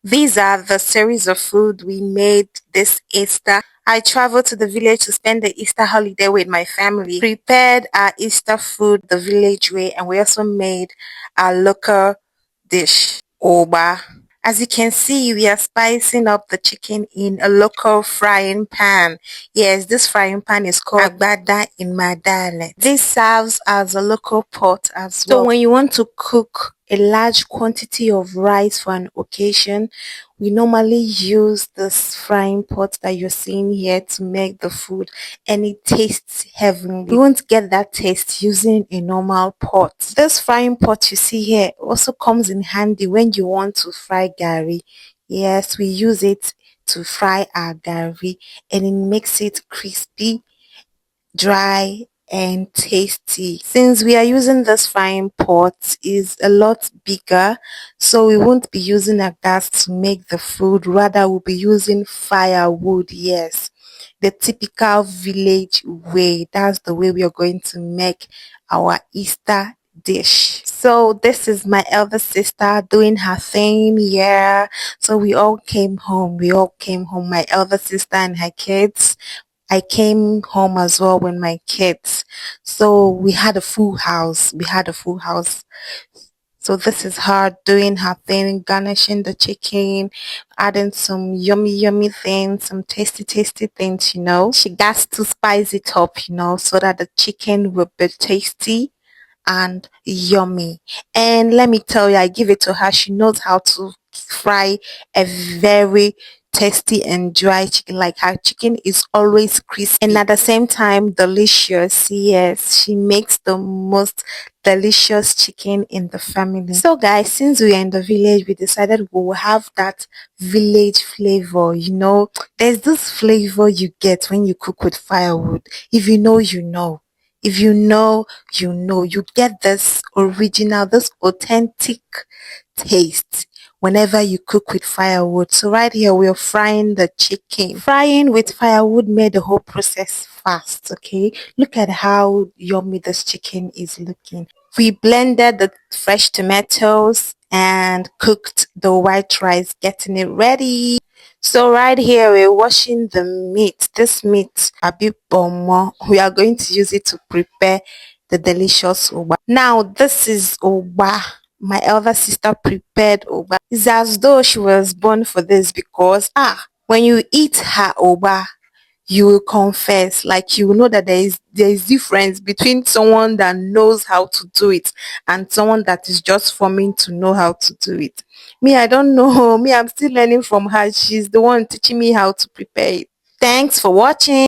These are the series of food we made this Easter. I traveled to the village to spend the Easter holiday with my family. Prepared our Easter food the village way, and we also made our local dish, Oba. As you can see, we are spicing up the chicken in a local frying pan. Yes, this frying pan is called agbada in my dialect. This serves as a local pot as well. So when you want to cook a large quantity of rice for an occasion, we normally use this frying pot that you're seeing here to make the food, and it tastes heavenly. You won't get that taste using a normal pot. This frying pot you see here also comes in handy when you want to fry gari. Yes, we use it to fry our gari, and it makes it crispy, dry and tasty. Since we are using this frying pot is a lot bigger, so we won't be using a gas to make the food, rather we'll be using firewood. Yes, the typical village way. That's the way we are going to make our Easter dish. So this is my elder sister doing her thing. Yeah, so we all came home, my elder sister and her kids. I came home as well with my kids. So we had a full house. So this is her doing her thing, garnishing the chicken, adding some yummy things, some tasty things. She got to spice it up, so that the chicken will be tasty and yummy. And let me tell you, I give it to her. She knows how to fry a very tasty and dry chicken. Like, her chicken is always crispy and at the same time delicious. Yes, she makes the most delicious chicken in the family. So guys, since we are in the village, we decided we will have that village flavor. There's this flavor you get when you cook with firewood. If you know, you know. If you know, you get this original, this authentic taste whenever you cook with firewood. So right here, we're frying the chicken. Frying with firewood made the whole process fast, okay? Look at how yummy this chicken is looking. We blended the fresh tomatoes and cooked the white rice, getting it ready. So right here we're washing the meat. This meat, a bit more. We are going to use it to prepare the delicious oba. Now this is oba. My elder sister prepared oba. It's as though she was born for this, because when you eat her oba, you will confess, like, you will know that there is difference between someone that knows how to do it and someone that is just forming to know how to do it. Me, I don't know. Me, I'm still learning from her. She's the one teaching me how to prepare it. Thanks for watching.